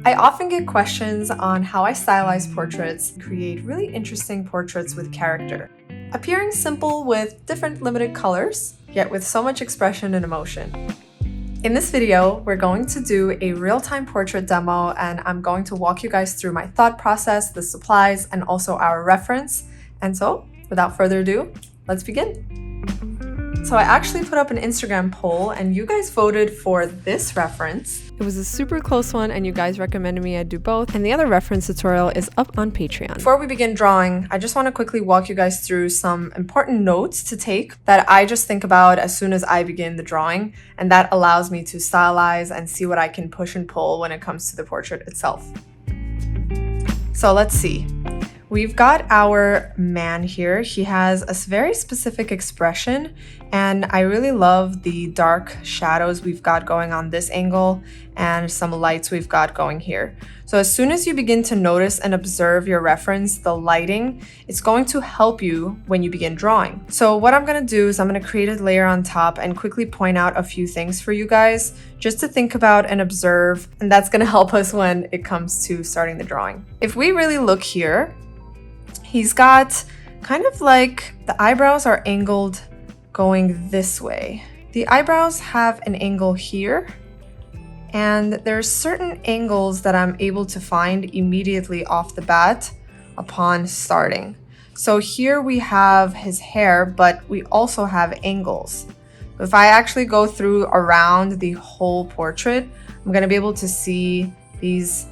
I often get questions on how I stylize portraits, create really interesting portraits with character, appearing simple with different limited colors, yet with so much expression and emotion. In this video, we're going to do a real-time portrait demo, and I'm going to walk you guys through my thought process, the supplies, and also our reference. And so, without further ado, let's begin. So I actually put up an Instagram poll and you guys voted for this reference. It was a super close one and you guys recommended me I do both, and the other reference tutorial is up on Patreon. Before we begin drawing, I just want to quickly walk you guys through some important notes to take that I just think about as soon as I begin the drawing, and that allows me to stylize and see what I can push and pull when it comes to the portrait itself. So let's see. We've got our man here. He has a very specific expression, and I really love the dark shadows we've got going on this angle and some lights we've got going here. So as soon as you begin to notice and observe your reference, the lighting, it's going to help you when you begin drawing. So what I'm gonna do is I'm gonna create a layer on top and quickly point out a few things for you guys just to think about and observe, and that's gonna help us when it comes to starting the drawing. If we really look here, he's got kind of like the eyebrows are angled going this way. The eyebrows have an angle here, and there's certain angles that I'm able to find immediately off the bat upon starting. So here we have his hair, but we also have angles. If I actually go through around the whole portrait, I'm gonna be able to see these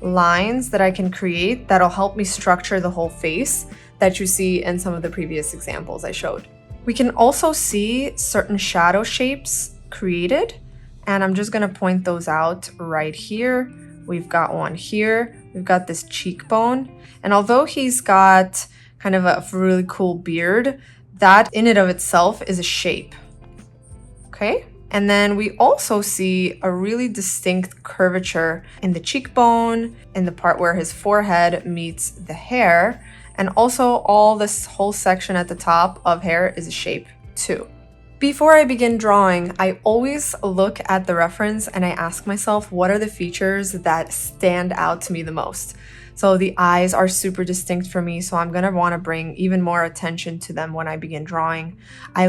lines that I can create that'll help me structure the whole face that you see in some of the previous examples I showed. We can also see certain shadow shapes created, and I'm just gonna point those out right here. We've got one here, we've got this cheekbone, and although he's got kind of a really cool beard, that in and of itself is a shape, okay? And then we also see a really distinct curvature in the cheekbone, in the part where his forehead meets the hair, and also all this whole section at the top of hair is a shape too. Before I begin drawing, I always look at the reference and I ask myself, what are the features that stand out to me the most? So the eyes are super distinct for me, so I'm gonna wanna bring even more attention to them when I begin drawing. I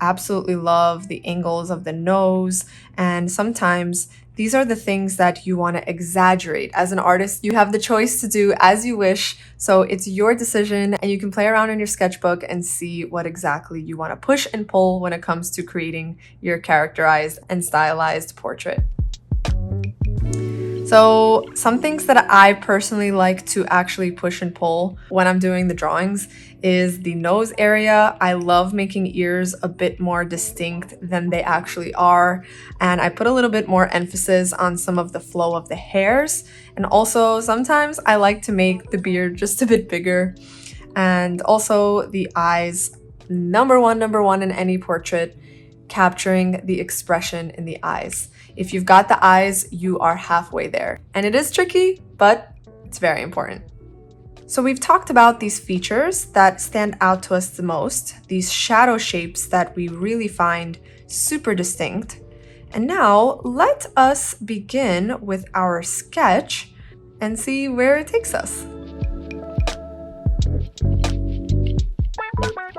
absolutely love the angles of the nose, and sometimes these are the things that you wanna exaggerate. As an artist, you have the choice to do as you wish, so it's your decision, and you can play around in your sketchbook and see what exactly you wanna push and pull when it comes to creating your characterized and stylized portrait. So some things that I personally like to actually push and pull when I'm doing the drawings is the nose area. I love making ears a bit more distinct than they actually are, and I put a little bit more emphasis on some of the flow of the hairs, and also sometimes I like to make the beard just a bit bigger, and also the eyes, number one in any portrait, capturing the expression in the eyes. If you've got the eyes, you are halfway there. And it is tricky, but it's very important. So we've talked about these features that stand out to us the most, these shadow shapes that we really find super distinct. And now let us begin with our sketch and see where it takes us.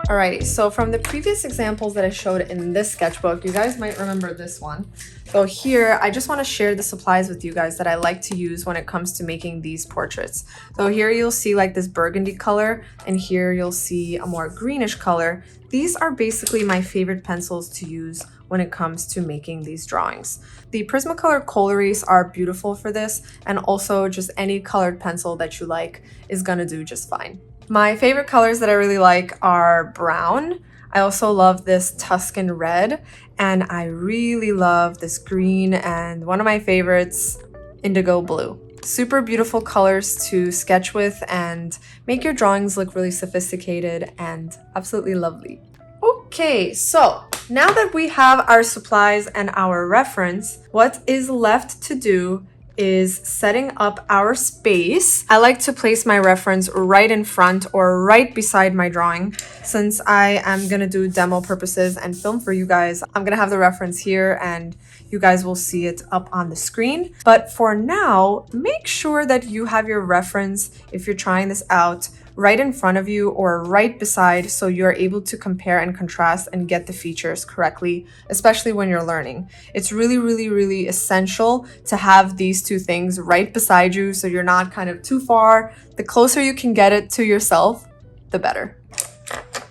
Alrighty, so from the previous examples that I showed in this sketchbook, you guys might remember this one. So here, I just want to share the supplies with you guys that I like to use when it comes to making these portraits. So here you'll see like this burgundy color, and here you'll see a more greenish color. These are basically my favorite pencils to use when it comes to making these drawings. The Prismacolor Coloris are beautiful for this, and also just any colored pencil that you like is gonna do just fine. My favorite colors that I really like are brown. I also love this Tuscan red, and I really love this green, and one of my favorites, indigo blue. Super beautiful colors to sketch with and make your drawings look really sophisticated and absolutely lovely. Okay, so now that we have our supplies and our reference, what is left to do is setting up our space. I like to place my reference right in front or right beside my drawing. Since I am gonna do demo purposes and film for you guys, I'm gonna have the reference here, and you guys will see it up on the screen. But for now, make sure that you have your reference, if you're trying this out, right in front of you or right beside, so you're able to compare and contrast and get the features correctly, especially when you're learning. It's really essential to have these two things right beside you so you're not kind of too far. The closer you can get it to yourself, the better.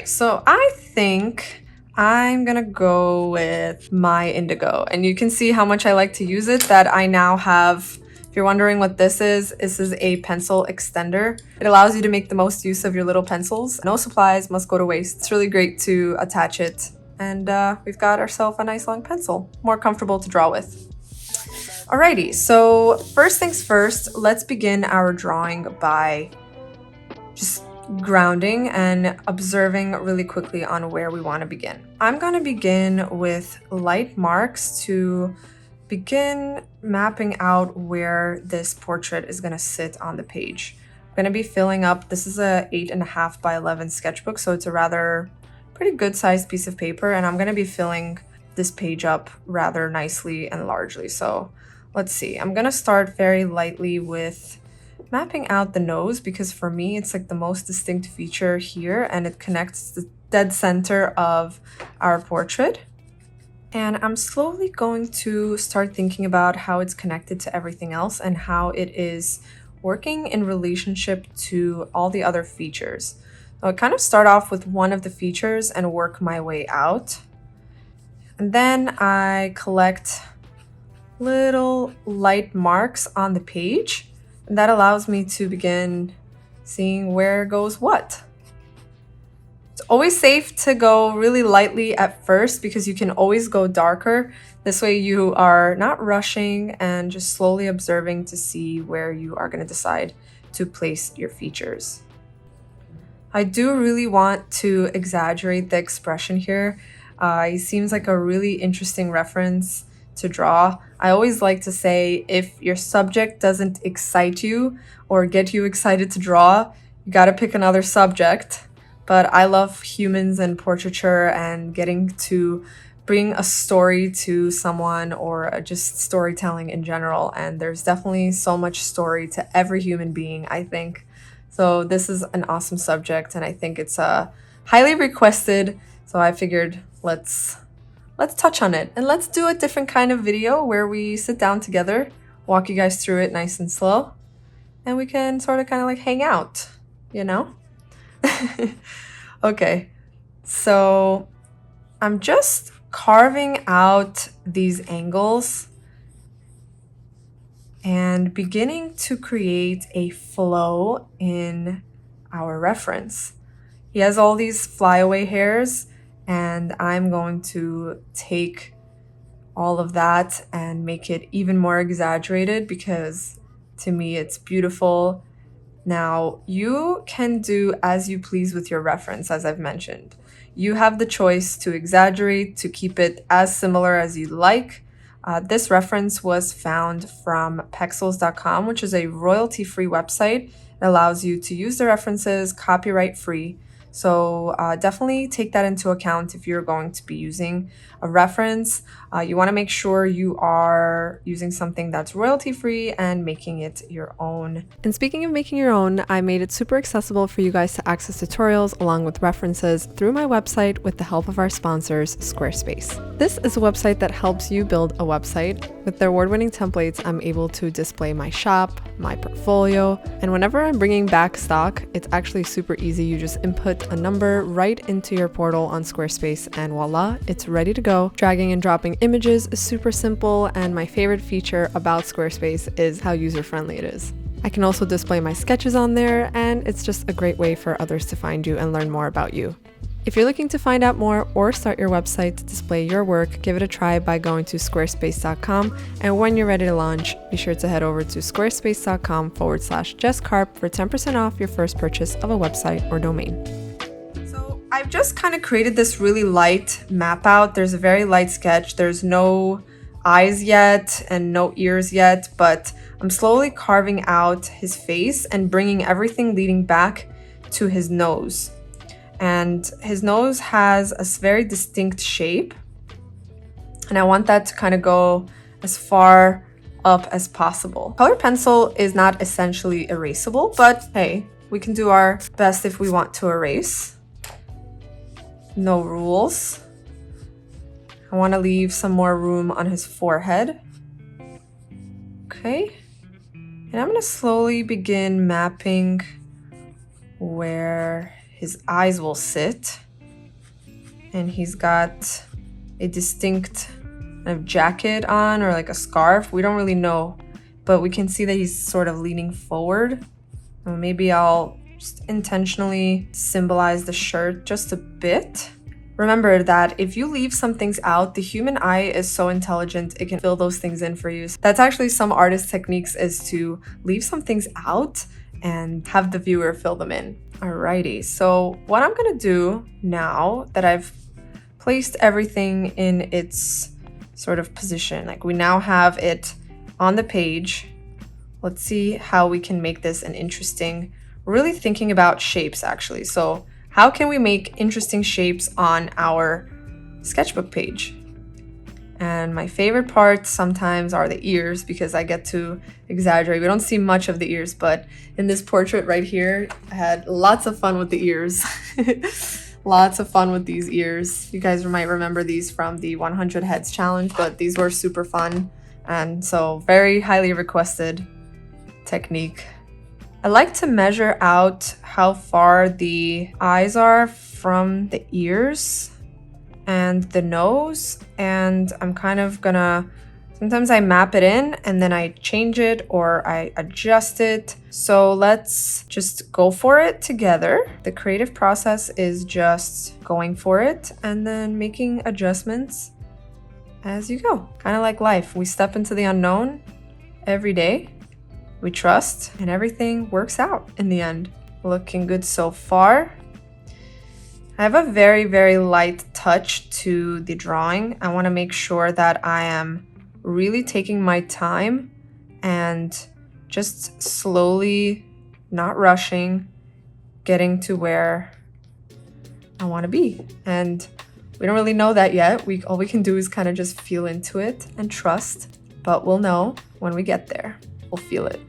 So I think I'm gonna go with my Indigo, and you can see how much I like to use it, that I now have. If you're wondering what this is a pencil extender. It allows you to make the most use of your little pencils. No supplies must go to waste. It's really great to attach it. And we've got ourselves a nice long pencil, more comfortable to draw with. Alrighty, so first things first, let's begin our drawing by just grounding and observing really quickly on where we want to begin. I'm going to begin with light marks to begin mapping out where this portrait is going to sit on the page. I'm going to be filling up, this is a 8.5 by 11 sketchbook, so it's a rather pretty good sized piece of paper, and I'm going to be filling this page up rather nicely and largely. So let's see, I'm going to start very lightly with mapping out the nose, because for me it's like the most distinct feature here, and it connects the dead center of our portrait. And I'm slowly going to start thinking about how it's connected to everything else and how it is working in relationship to all the other features. I'll kind of start off with one of the features and work my way out. And then I collect little light marks on the page, and that allows me to begin seeing where goes what. It's always safe to go really lightly at first, because you can always go darker. This way you are not rushing and just slowly observing to see where you are going to decide to place your features. I do really want to exaggerate the expression here. It seems like a really interesting reference to draw. I always like to say, if your subject doesn't excite you or get you excited to draw, you got to pick another subject. But I love humans and portraiture and getting to bring a story to someone, or just storytelling in general. And there's definitely so much story to every human being, I think. So this is an awesome subject, and I think it's highly requested. So I figured let's touch on it, and let's do a different kind of video where we sit down together, walk you guys through it nice and slow, and we can sort of kind of like hang out, you know? Okay, so I'm just carving out these angles and beginning to create a flow in our reference. He has all these flyaway hairs, and I'm going to take all of that and make it even more exaggerated, because to me it's beautiful. Now, you can do as you please with your reference, as I've mentioned. You have the choice to exaggerate, to keep it as similar as you like. This reference was found from Pexels.com, which is a royalty-free website. It allows you to use the references copyright-free. So definitely take that into account if you're going to be using a reference. You want to make sure you are using something that's royalty-free and making it your own. And speaking of making your own, I made it super accessible for you guys to access tutorials along with references through my website with the help of our sponsors, Squarespace. This is a website that helps you build a website. With their award-winning templates, I'm able to display my shop, my portfolio, and whenever I'm bringing back stock, it's actually super easy. You just input a number right into your portal on Squarespace, and voila, it's ready to go. Dragging and dropping images is super simple, and my favorite feature about Squarespace is how user-friendly it is. I can also display my sketches on there, and it's just a great way for others to find you and learn more about you. If you're looking to find out more or start your website to display your work, give it a try by going to squarespace.com, and when you're ready to launch, be sure to head over to squarespace.com/JessCarp for 10% off your first purchase of a website or domain. So I've just kind of created this really light map out. There's a very light sketch. There's no eyes yet and no ears yet, but I'm slowly carving out his face and bringing everything leading back to his nose. And his nose has a very distinct shape. And I want that to kind of go as far up as possible. Colored pencil is not essentially erasable, but hey, we can do our best if we want to erase. No rules. I want to leave some more room on his forehead. Okay. And I'm going to slowly begin mapping where his eyes will sit. And he's got a distinct kind of jacket on, or like a scarf. We don't really know, but we can see that he's sort of leaning forward. Maybe I'll just intentionally symbolize the shirt just a bit. Remember that if you leave some things out, the human eye is so intelligent, it can fill those things in for you. That's actually some artist techniques, is to leave some things out and have the viewer fill them in. Alrighty, so what I'm gonna do now that I've placed everything in its sort of position, like we now have it on the page, let's see how we can make this an interesting, really thinking about shapes actually. So how can we make interesting shapes on our sketchbook page? And my favorite parts sometimes are the ears, because I get to exaggerate. We don't see much of the ears, but in this portrait right here, I had lots of fun with the ears. Lots of fun with these ears. You guys might remember these from the 100 Heads challenge, but these were super fun. And so very highly requested technique. I like to measure out how far the eyes are from the ears and the nose, and I'm kind of gonna, sometimes I map it in and then I change it or I adjust it. So let's just go for it together. The creative process is just going for it and then making adjustments as you go. Kind of like life. We step into the unknown every day. We trust and everything works out in the end. Looking good so far. I have a very, very light touch to the drawing. I want to make sure that I am really taking my time and just slowly, not rushing, getting to where I want to be. And we don't really know that yet. All we can do is kind of just feel into it and trust, but we'll know when we get there. We'll feel it.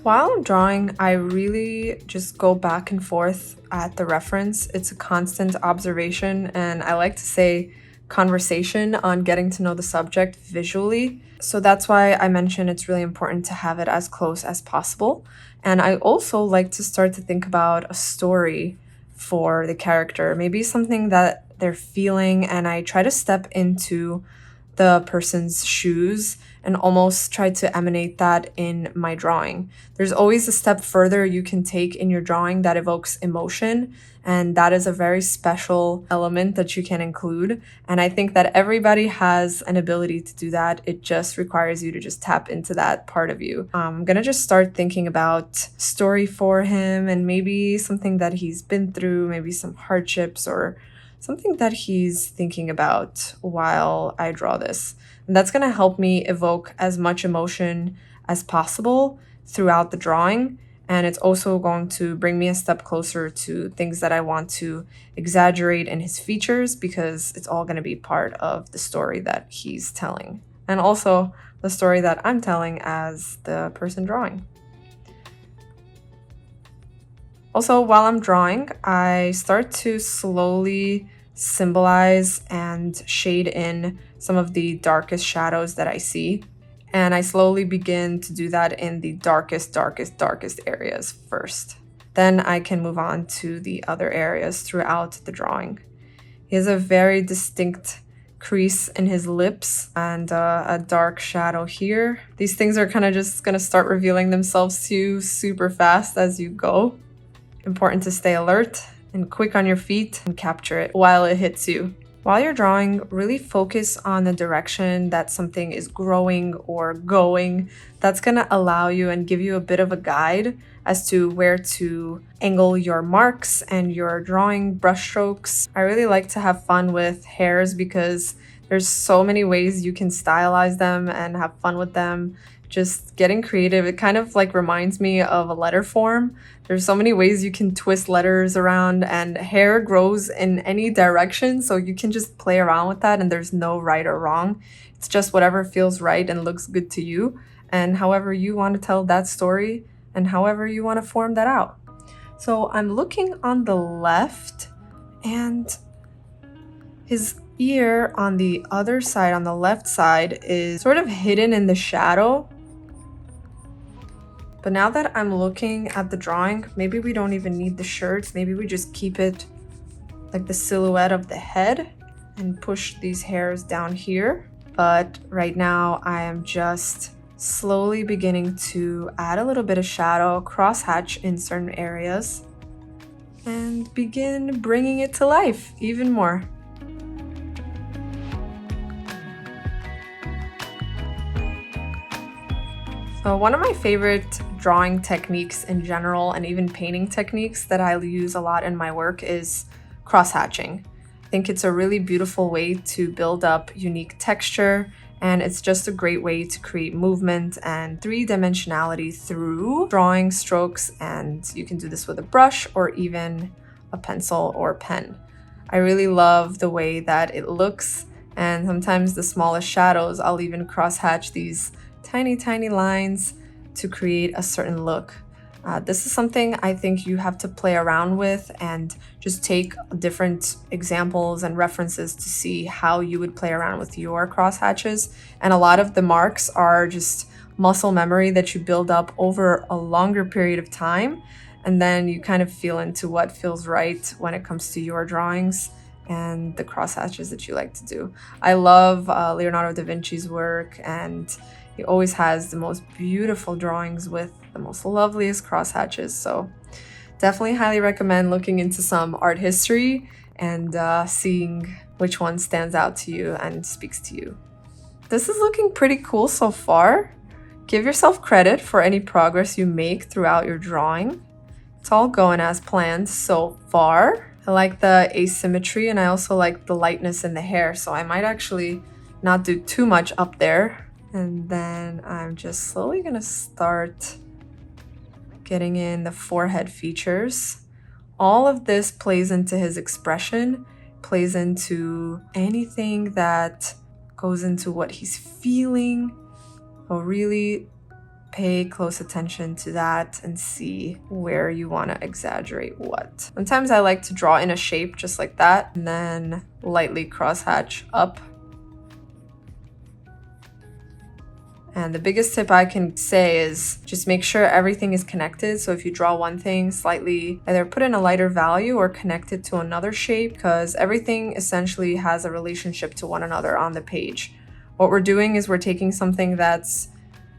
While I'm drawing, I really just go back and forth at the reference. It's a constant observation, and I like to say conversation on getting to know the subject visually. So that's why I mentioned it's really important to have it as close as possible. And I also like to start to think about a story for the character, maybe something that they're feeling, and I try to step into the person's shoes and almost try to emanate that in my drawing. There's always a step further you can take in your drawing that evokes emotion, and that is a very special element that you can include. And I think that everybody has an ability to do that. It just requires you to just tap into that part of you. I'm gonna just start thinking about story for him, and maybe something that he's been through, maybe some hardships or something that he's thinking about while I draw this. And that's going to help me evoke as much emotion as possible throughout the drawing. And it's also going to bring me a step closer to things that I want to exaggerate in his features, because it's all going to be part of the story that he's telling. And also the story that I'm telling as the person drawing. Also, while I'm drawing, I start to slowly symbolize and shade in some of the darkest shadows that I see. And I slowly begin to do that in the darkest areas first. Then I can move on to the other areas throughout the drawing. He has a very distinct crease in his lips and a dark shadow here. These things are kind of just going to start revealing themselves to you super fast as you go. Important to stay alert and quick on your feet and capture it while it hits you. While you're drawing, really focus on the direction that something is growing or going. That's going to allow you and give you a bit of a guide as to where to angle your marks and your drawing brush strokes. I really like to have fun with hairs because there's so many ways you can stylize them and have fun with them. Just getting creative, it kind of like reminds me of a letter form. There's so many ways you can twist letters around, and hair grows in any direction, so you can just play around with that and there's no right or wrong. It's just whatever feels right and looks good to you, and however you want to tell that story and however you want to form that out. So I'm looking on the left, and his ear on the other side, on the left side, is sort of hidden in the shadow. But now that I'm looking at the drawing, maybe we don't even need the shirts. Maybe we just keep it like the silhouette of the head and push these hairs down here. But right now I am just slowly beginning to add a little bit of shadow, crosshatch in certain areas, and begin bringing it to life even more. So one of my favorite drawing techniques in general, and even painting techniques that I use a lot in my work, is crosshatching. I think it's a really beautiful way to build up unique texture, and it's just a great way to create movement and three-dimensionality through drawing strokes, and you can do this with a brush or even a pencil or pen. I really love the way that it looks, and sometimes the smallest shadows, I'll even crosshatch these tiny lines to create a certain look. This is something I think you have to play around with and just take different examples and references to see how you would play around with your crosshatches. And a lot of the marks are just muscle memory that you build up over a longer period of time. And then you kind of feel into what feels right when it comes to your drawings and the crosshatches that you like to do. I love Leonardo da Vinci's work, and he always has the most beautiful drawings with the most loveliest crosshatches. So definitely highly recommend looking into some art history and seeing which one stands out to you and speaks to you. This is looking pretty cool so far. Give yourself credit for any progress you make throughout your drawing. It's all going as planned so far. I like the asymmetry, and I also like the lightness in the hair, so I might actually not do too much up there. And then I'm just slowly gonna start getting in the forehead features. All of this plays into his expression, plays into anything that goes into what he's feeling. So really pay close attention to that and see where you want to exaggerate what. Sometimes I like to draw in a shape just like that and then lightly crosshatch up. And the biggest tip I can say is just make sure everything is connected. So if you draw one thing, slightly either put in a lighter value or connect it to another shape, because everything essentially has a relationship to one another on the page. What we're doing is we're taking something that's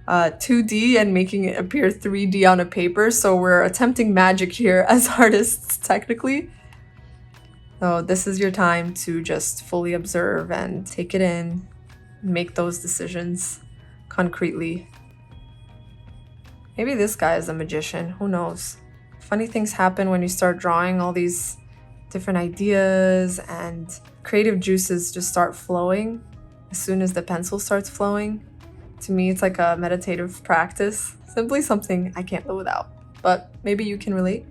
2D and making it appear 3D on a paper. So we're attempting magic here as artists, technically. So this is your time to just fully observe and take it in, make those decisions concretely. Maybe this guy is a magician, who knows? Funny things happen when you start drawing. All these different ideas and creative juices just start flowing as soon as the pencil starts flowing. To me, it's like a meditative practice, simply something I can't live without, but maybe you can relate.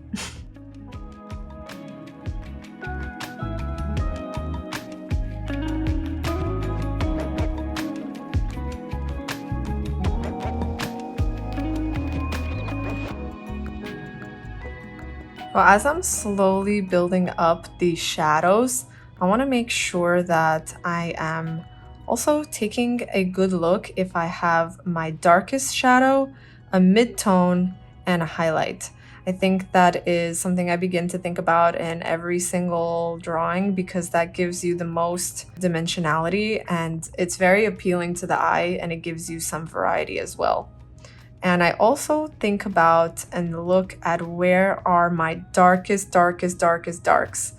Well, as I'm slowly building up these shadows, I want to make sure that I am also taking a good look if I have my darkest shadow, a mid-tone, and a highlight. I think that is something I begin to think about in every single drawing because that gives you the most dimensionality and it's very appealing to the eye and it gives you some variety as well. And I also think about and look at where are my darkest darks.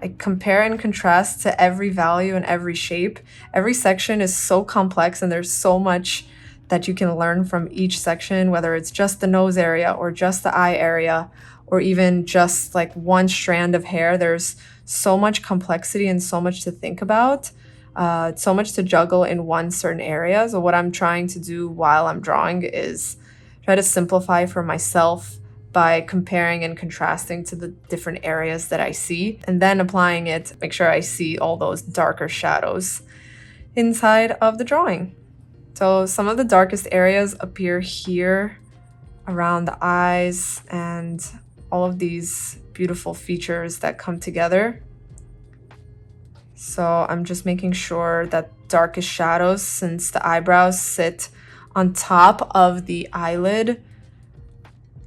I compare and contrast to every value and every shape. Every section is so complex and there's so much that you can learn from each section, whether it's just the nose area or just the eye area, or even just like one strand of hair. There's so much complexity and so much to think about, so much to juggle in one certain area. So what I'm trying to do while I'm drawing is try to simplify for myself by comparing and contrasting to the different areas that I see, and then applying it, make sure I see all those darker shadows inside of the drawing. So some of the darkest areas appear here around the eyes and all of these beautiful features that come together. So I'm just making sure that darkest shadows, since the eyebrows sit on top of the eyelid,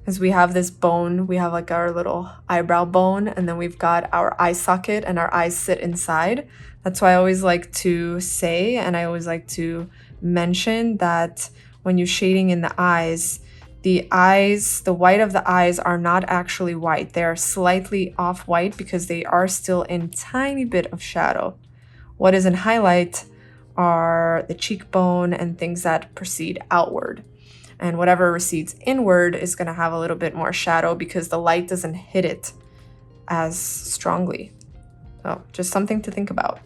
as we have this bone, we have like our little eyebrow bone, and then we've got our eye socket and our eyes sit inside. That's why I always like to say, and I always like to mention that when you're shading in the eyes, the white of the eyes are not actually white. They are slightly off white because they are still in tiny bit of shadow. What is in highlight are the cheekbone and things that proceed outward. And whatever recedes inward is going to have a little bit more shadow because the light doesn't hit it as strongly. So just something to think about.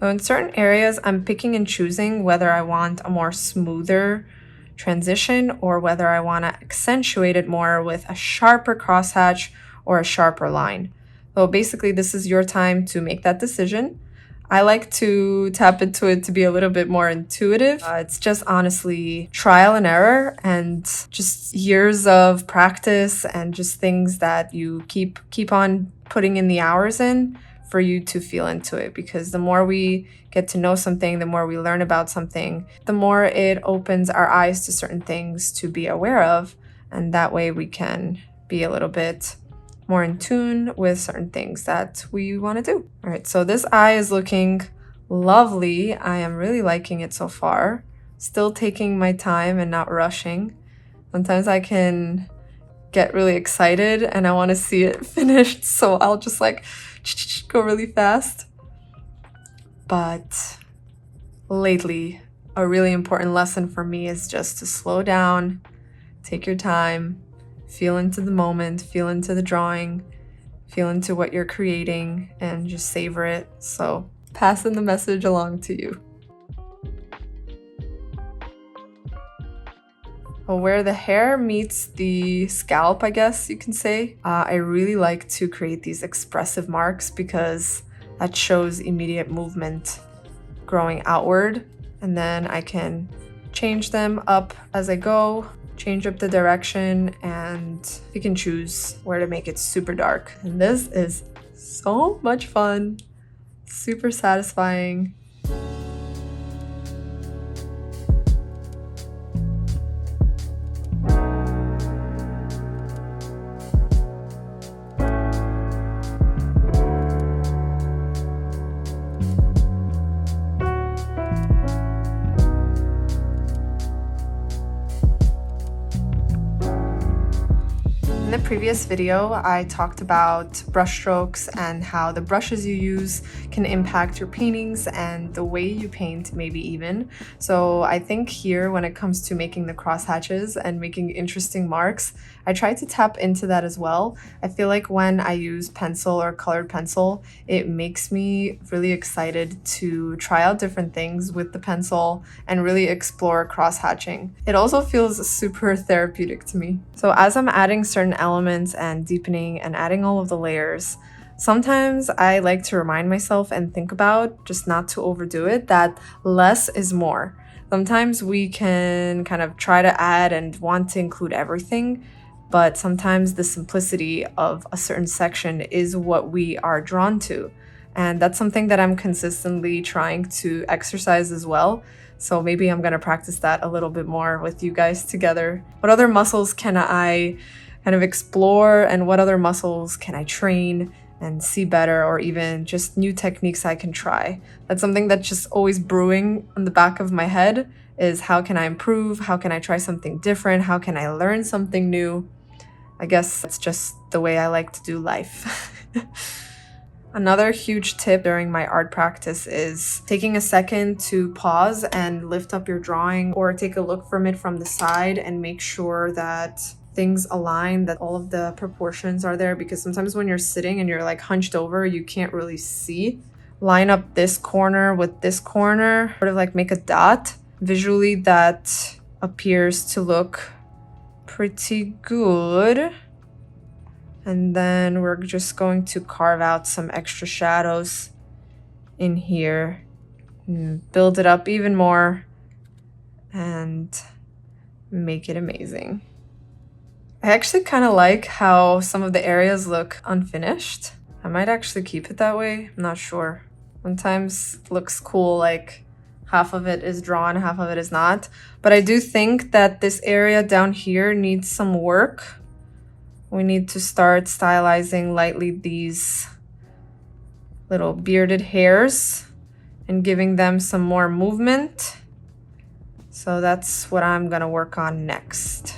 So in certain areas, I'm picking and choosing whether I want a more smoother transition or whether I want to accentuate it more with a sharper crosshatch or a sharper line. So basically, this is your time to make that decision. I like to tap into it to be a little bit more intuitive. It's just honestly trial and error and just years of practice and just things that you keep on putting in the hours in for you to feel into it. Because the more we get to know something, the more we learn about something, the more it opens our eyes to certain things to be aware of. And that way we can be a little bit more in tune with certain things that we want to do. All right, so this eye is looking lovely. I am really liking it so far. Still taking my time and not rushing. Sometimes I can get really excited and I want to see it finished, so I'll just like go really fast. But lately, a really important lesson for me is just to slow down, take your time, feel into the moment, feel into the drawing, feel into what you're creating, and just savor it. So passing the message along to you. Well, where the hair meets the scalp, I guess you can say, I really like to create these expressive marks because that shows immediate movement growing outward, and then I can change them up as I go, change up the direction, and you can choose where to make it super dark. And this is so much fun, super satisfying. In the previous video, I talked about brushstrokes and how the brushes you use can impact your paintings and the way you paint, maybe even. So I think here, when it comes to making the crosshatches and making interesting marks, I try to tap into that as well. I feel like when I use pencil or colored pencil, it makes me really excited to try out different things with the pencil and really explore crosshatching. It also feels super therapeutic to me. So as I'm adding certain elements and deepening and adding all of the layers, sometimes I like to remind myself and think about, just not to overdo it, that less is more. Sometimes we can kind of try to add and want to include everything, but sometimes the simplicity of a certain section is what we are drawn to. And that's something that I'm consistently trying to exercise as well. So maybe I'm gonna practice that a little bit more with you guys together. What other muscles can I kind of explore, and what other muscles can I train and see better, or even just new techniques I can try? That's something that's just always brewing in the back of my head, is how can I improve? How can I try something different? How can I learn something new? I guess it's just the way I like to do life. Another huge tip during my art practice is taking a second to pause and lift up your drawing, or take a look from it from the side and make sure that things align, that all of the proportions are there, because sometimes when you're sitting and you're like hunched over, you can't really see. Line up this corner with this corner, sort of like make a dot. Visually, that appears to look pretty good. And then we're just going to carve out some extra shadows in here and build it up even more and make it amazing. I actually kind of like how some of the areas look unfinished. I might actually keep it that way. I'm not sure. Sometimes it looks cool, like half of it is drawn, half of it is not. But I do think that this area down here needs some work. We need to start stylizing lightly these little bearded hairs and giving them some more movement. So that's what I'm gonna work on next.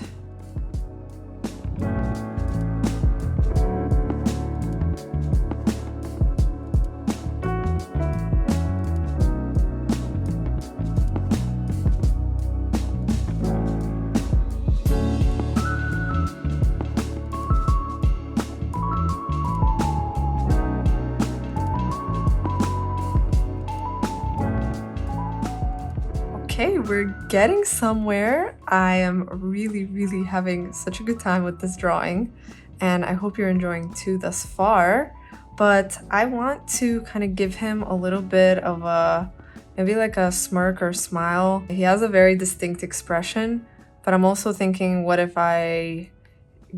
Okay, we're getting somewhere. I am really having such a good time with this drawing, and I hope you're enjoying too thus far. But I want to kind of give him a little bit of a, maybe like a smirk or smile. He has a very distinct expression, but I'm also thinking, what if I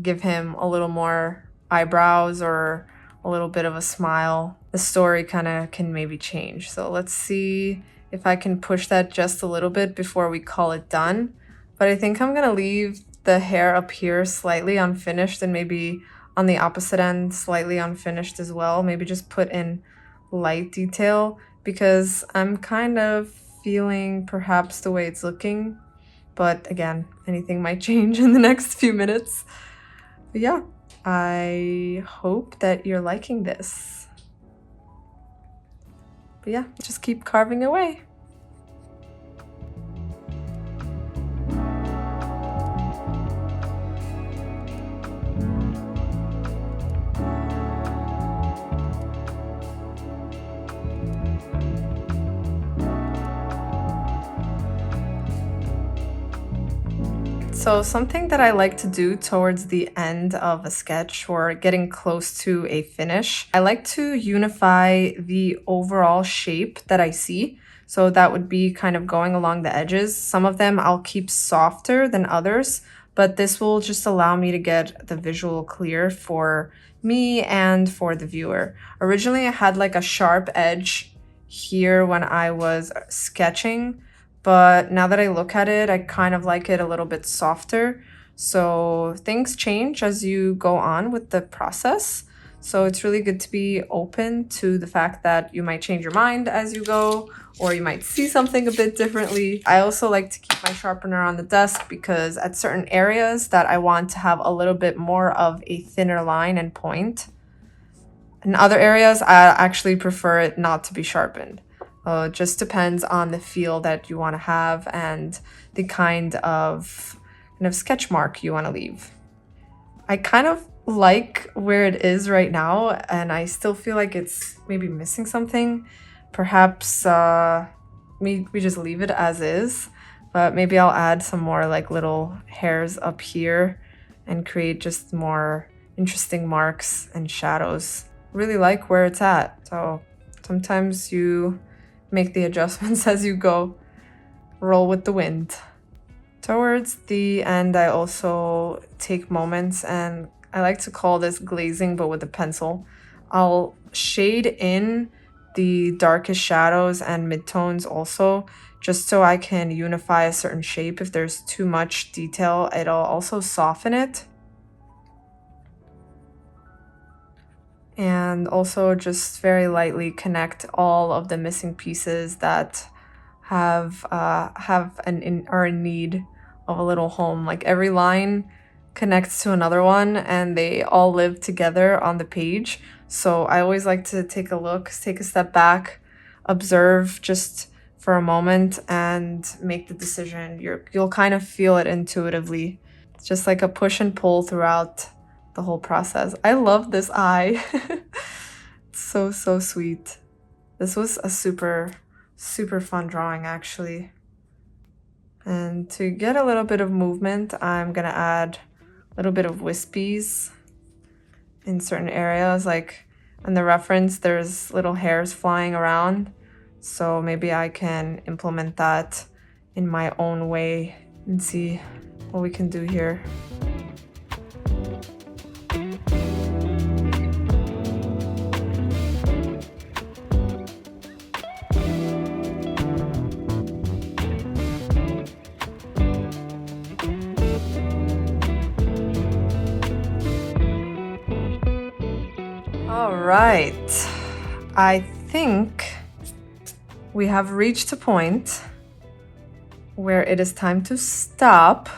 give him a little more eyebrows or a little bit of a smile? The story kind of can maybe change. So let's see if I can push that just a little bit before we call it done. But I think I'm gonna leave the hair up here slightly unfinished, and maybe on the opposite end slightly unfinished as well. Maybe just put in light detail, because I'm kind of feeling perhaps the way it's looking. But again, anything might change in the next few minutes. But yeah, I hope that you're liking this. But yeah, just keep carving away. So something that I like to do towards the end of a sketch or getting close to a finish, I like to unify the overall shape that I see. So that would be kind of going along the edges. Some of them I'll keep softer than others, but this will just allow me to get the visual clear for me and for the viewer. Originally, I had like a sharp edge here when I was sketching, but now that I look at it, I kind of like it a little bit softer. So things change as you go on with the process. So it's really good to be open to the fact that you might change your mind as you go, or you might see something a bit differently. I also like to keep my sharpener on the desk, because at certain areas that I want to have a little bit more of a thinner line and point. In other areas, I actually prefer it not to be sharpened. It just depends on the feel that you want to have and the kind of sketch mark you want to leave. I kind of like where it is right now, and I still feel like it's maybe missing something. Perhaps we just leave it as is, but maybe I'll add some more like little hairs up here and create just more interesting marks and shadows. Really like where it's at. So sometimes you make the adjustments as you go. Roll with the wind. Towards the end, I also take moments, and I like to call this glazing, but with a pencil. I'll shade in the darkest shadows and midtones also, just so I can unify a certain shape. If there's too much detail, it'll also soften it. And also just very lightly connect all of the missing pieces that are in need of a little home. Like every line connects to another one, and they all live together on the page. So I always like to take a look, take a step back, observe just for a moment and make the decision. You'll kind of feel it intuitively. It's just like a push and pull throughout the whole process. I love this eye. It's so, so sweet. This was a super, super fun drawing actually. And to get a little bit of movement, I'm gonna add a little bit of wispies in certain areas. Like in the reference, there's little hairs flying around. So maybe I can implement that in my own way and see what we can do here. All right, I think we have reached a point where it is time to stop,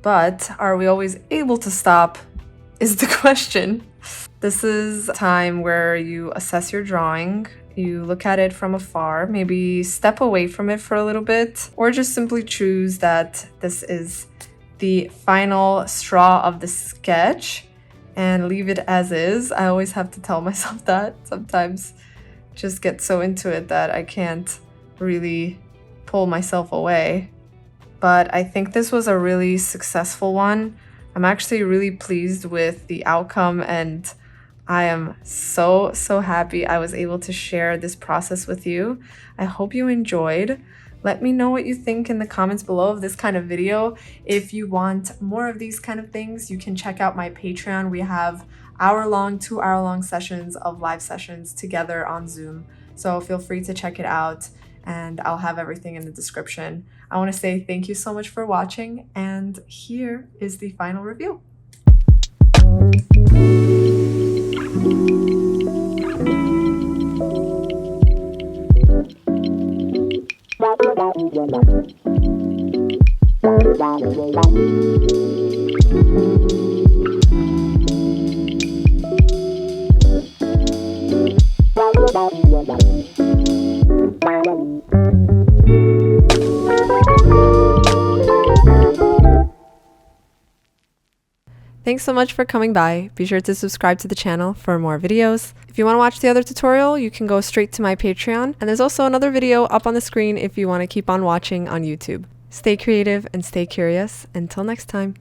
but are we always able to stop is the question. This is a time where you assess your drawing, you look at it from afar, maybe step away from it for a little bit, or just simply choose that this is the final straw of the sketch and leave it as is. I always have to tell myself that. Sometimes just get so into it that I can't really pull myself away. But I think this was a really successful one. I'm actually really pleased with the outcome, and I am so, so happy I was able to share this process with you. I hope you enjoyed. Let me know what you think in the comments below of this kind of video. If you want more of these kind of things, you can check out my Patreon. We have hour-long, 2-hour-long sessions of live sessions together on Zoom. So feel free to check it out, and I'll have everything in the description. I want to say thank you so much for watching, and here is the final review. Thanks so much for coming by. Be sure to subscribe to the channel for more videos. If you want to watch the other tutorial, you can go straight to my Patreon, and there's also another video up on the screen if you want to keep on watching on YouTube. Stay creative and stay curious. Until next time.